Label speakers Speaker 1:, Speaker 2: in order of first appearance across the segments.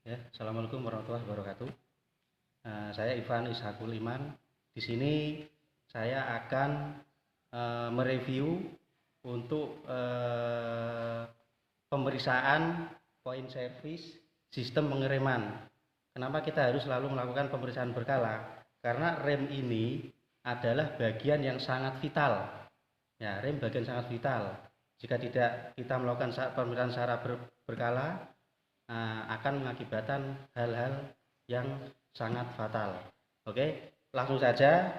Speaker 1: Ya, Assalamualaikum warahmatullahi wabarakatuh. Saya Ivan Ishakul Iman. Di sini saya akan mereview untuk pemeriksaan point service sistem pengiriman. Kenapa kita harus selalu melakukan pemeriksaan berkala? Karena rem ini adalah bagian yang sangat vital. Ya, rem bagian sangat vital. Jika tidak kita melakukan pemeriksaan secara berkala, akan mengakibatkan hal-hal yang sangat fatal. Oke, langsung saja.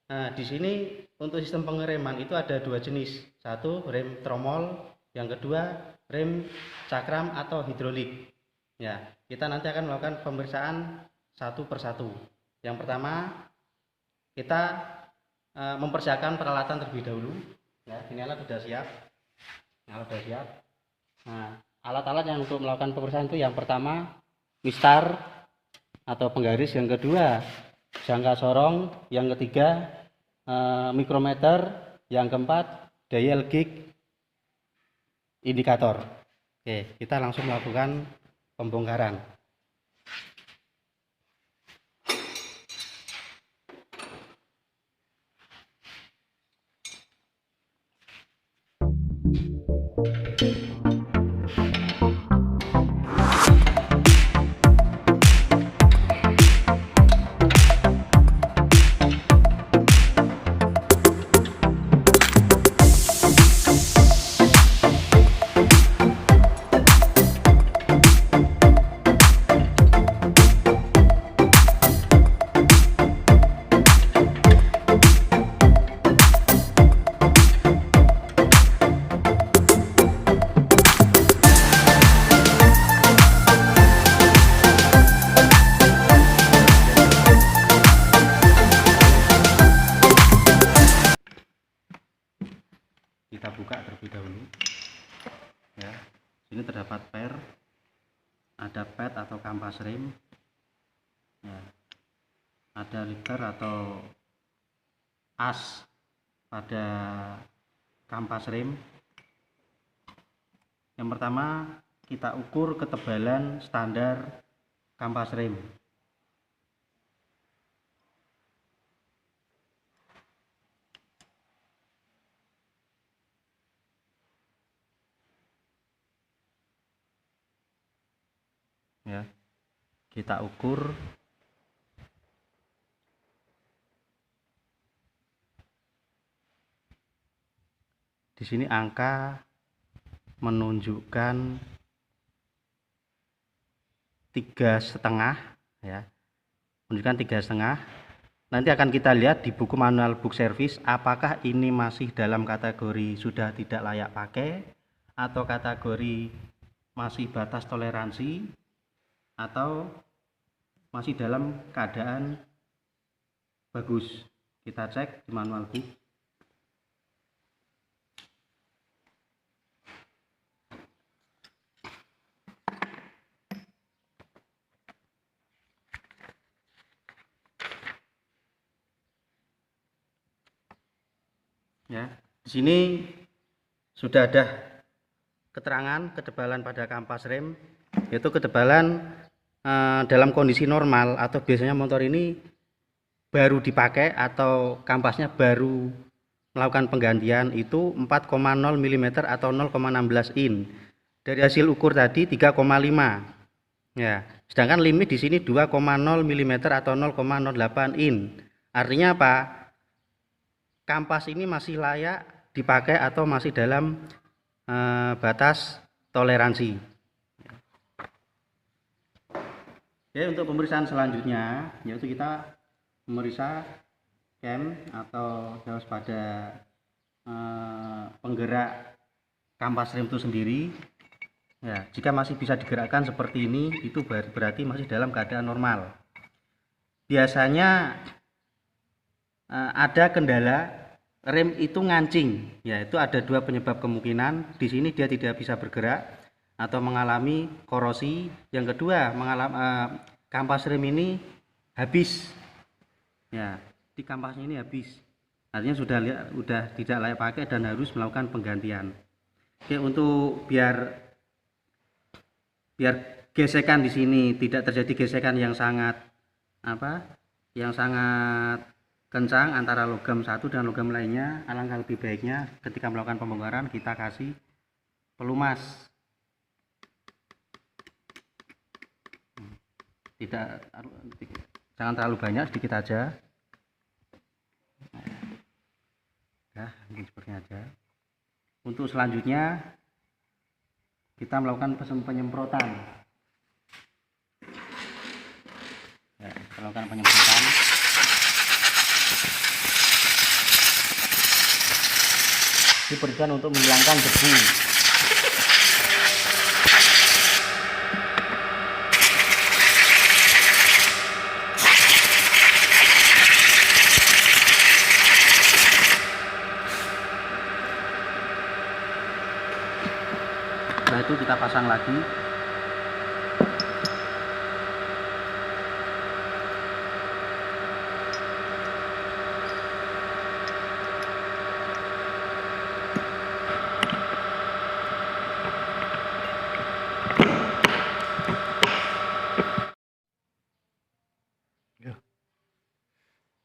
Speaker 1: Di sini untuk sistem pengereman itu ada dua jenis. Satu rem tromol, yang kedua rem cakram atau hidrolik. Ya, kita nanti akan melakukan pemeriksaan satu persatu. Yang pertama kita mempersiapkan peralatan terlebih dahulu. Ya, ini alat sudah siap. Nah, alat-alat yang untuk melakukan pemeriksaan itu yang pertama mistar atau penggaris, yang kedua jangka sorong, yang ketiga mikrometer, yang keempat dial gauge indikator. Oke, kita langsung melakukan pembongkaran. Kita buka terlebih dahulu. Ya, sini terdapat per, ada pad atau kampas rem, ya, ada liter atau as pada kampas rem. Yang pertama kita ukur ketebalan standar kampas rem. Ya, kita ukur di sini angka menunjukkan 3,5, ya, menunjukkan 3,5. Nanti akan kita lihat di buku manual book service apakah ini masih dalam kategori sudah tidak layak pakai atau kategori masih batas toleransi atau masih dalam keadaan bagus. Kita cek di manual book. Ya, di sini sudah ada keterangan ketebalan pada kampas rem, yaitu ketebalan dalam kondisi normal atau biasanya motor ini baru dipakai atau kampasnya baru melakukan penggantian itu 4,0 mm atau 0,16 in. Dari hasil ukur tadi 3,5. Ya, sedangkan limit di sini 2,0 mm atau 0,08 in. Artinya apa? Kampas ini masih layak dipakai atau masih dalam batas toleransi. Oke, untuk pemeriksaan selanjutnya yaitu kita memeriksa cam atau garis pada penggerak kampas rem itu sendiri. Ya, jika masih bisa digerakkan seperti ini itu berarti masih dalam keadaan normal. Biasanya ada kendala rem itu ngancing, yaitu ada dua penyebab kemungkinan. Di sini dia tidak bisa bergerak atau mengalami korosi. Yang kedua, kampas rem ini habis. Ya, di kampasnya ini habis. Artinya sudah tidak layak pakai dan harus melakukan penggantian. Oke, untuk biar gesekan di sini, tidak terjadi gesekan yang sangat kencang antara logam satu dan logam lainnya, alangkah lebih baiknya ketika melakukan pembongkaran kita kasih pelumas. Jangan terlalu banyak, sedikit aja. Nah, mungkin seperti aja. Untuk selanjutnya kita melakukan penyemprotan. Ya, melakukan penyemprotan. Diberikan untuk menghilangkan debu. Setelah itu kita pasang lagi.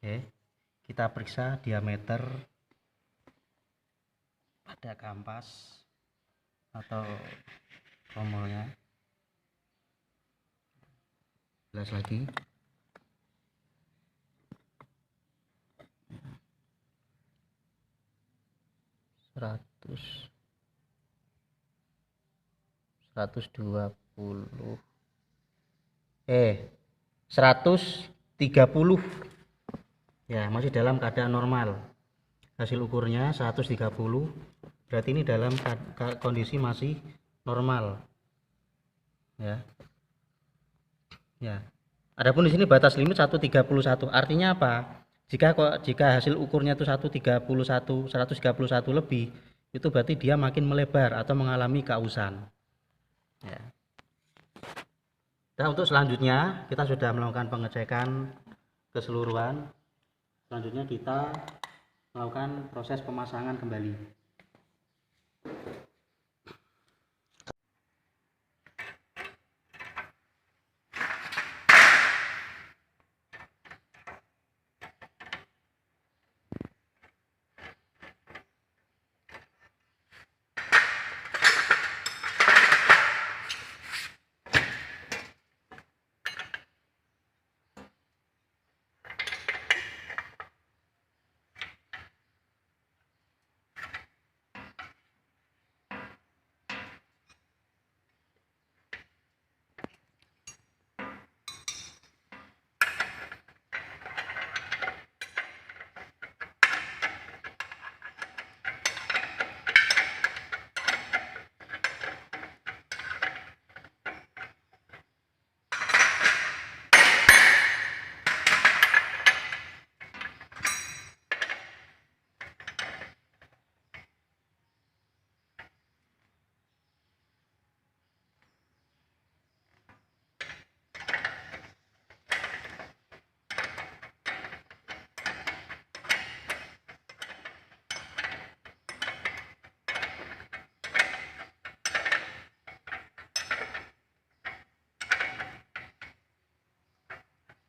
Speaker 1: Oke, kita periksa diameter pada kampas atau tromolnya. Jelas lagi. Seratus 130 ya, masih dalam keadaan normal. Hasil ukurnya 130, berarti ini dalam kondisi masih normal ya. Adapun di sini batas limit 131, artinya apa? Jika hasil ukurnya itu 131 lebih, itu berarti dia makin melebar atau mengalami kausan ya. Dan untuk selanjutnya kita sudah melakukan pengecekan keseluruhan. Selanjutnya kita melakukan proses pemasangan kembali.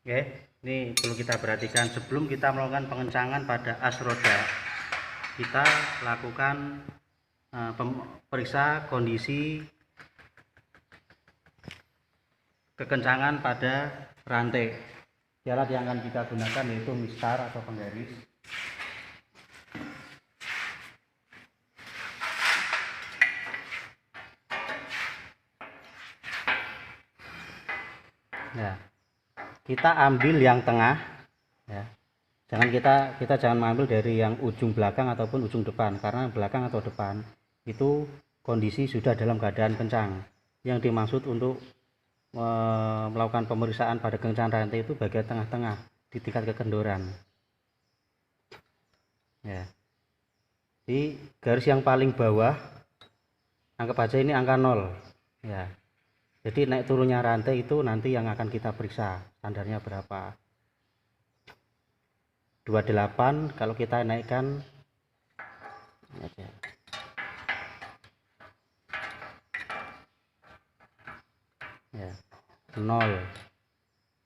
Speaker 1: Oke, ini perlu kita perhatikan sebelum kita melakukan pengencangan pada as roda, kita lakukan periksa kondisi kekencangan pada rantai. Alat yang akan kita gunakan yaitu mistar atau penggaris. Ya, kita ambil yang tengah ya. Kita jangan mengambil dari yang ujung belakang ataupun ujung depan, karena belakang atau depan itu kondisi sudah dalam keadaan kencang. Yang dimaksud untuk melakukan pemeriksaan pada kekencangan rantai itu bagian tengah-tengah di tingkat kekendoran ya. Di garis yang paling bawah anggap aja ini angka 0 ya. Jadi naik turunnya rantai itu nanti yang akan kita periksa standarnya berapa. 28 kalau kita naikkan aja. ya, 0.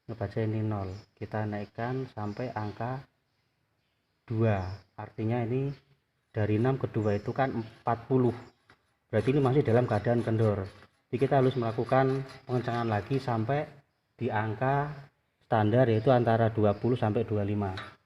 Speaker 1: Ngebaca ini 0, kita naikkan sampai angka 2, artinya ini dari 6 ke 2 itu kan 40, berarti ini masih dalam keadaan kendor. Jadi kita harus melakukan pengencangan lagi sampai di angka standar, yaitu antara 20 sampai 25.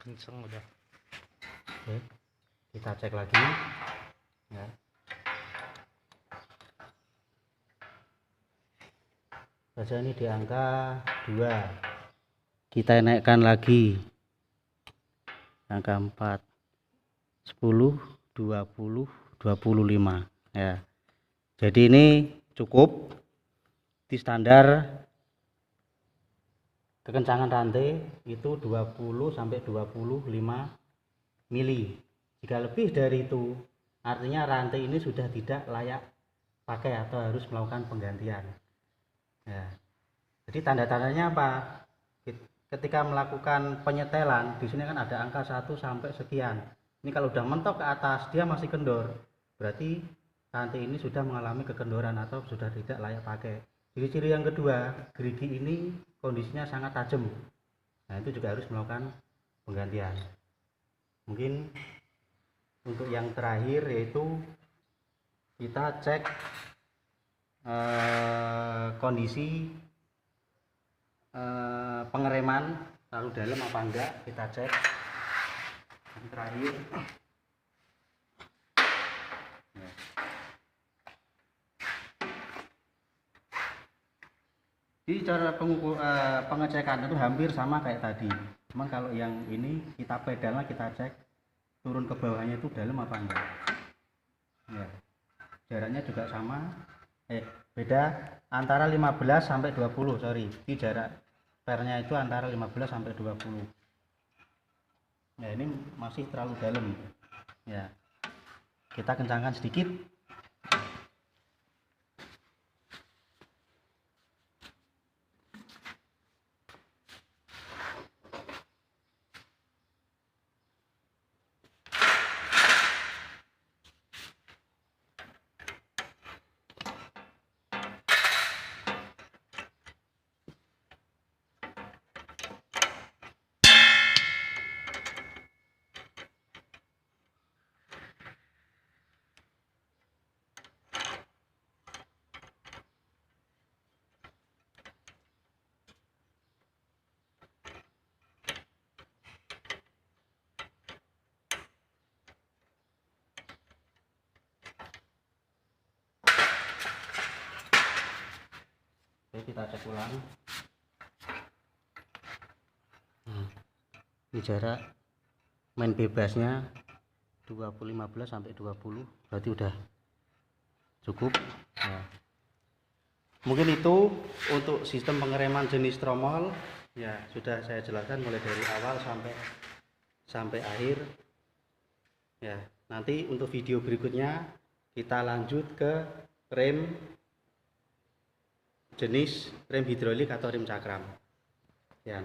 Speaker 2: Kenceng udah.
Speaker 1: Oke, kita cek lagi ya. Baca ini di angka 2, kita naikkan lagi angka 4, 10, 20, 25 ya. Jadi ini cukup di standar kekencangan rantai itu 20 sampai 25 mili. Jika lebih dari itu, artinya rantai ini sudah tidak layak pakai atau harus melakukan penggantian. Ya. Jadi tanda-tandanya apa? Ketika melakukan penyetelan, di sini kan ada angka 1 sampai sekian. Ini kalau udah mentok ke atas, dia masih kendor. Berarti rantai ini sudah mengalami kekendoran atau sudah tidak layak pakai. Ciri-ciri yang kedua, gerigi ini kondisinya sangat tajam. Nah, itu juga harus melakukan penggantian. Mungkin untuk yang terakhir yaitu kita cek kondisi pengereman terlalu dalam apa enggak, kita cek. Yang terakhir di cara pengecekan itu hampir sama kayak tadi, cuman kalau yang ini kita pedalnya kita cek turun ke bawahnya itu dalam apa enggak ya. Jaraknya juga sama, beda antara 15 sampai 20, sorry, di jarak pernya itu antara 15 sampai 20 ya. Ini masih terlalu dalam ya, kita kencangkan sedikit. Oke, kita cek ulang. Ini jarak main bebasnya 15 sampai 20, berarti udah cukup ya. Mungkin itu untuk sistem pengereman jenis tromol ya, sudah saya jelaskan mulai dari awal sampai akhir ya. Nanti untuk video berikutnya kita lanjut ke rem jenis rem hidrolik atau rem cakram ya.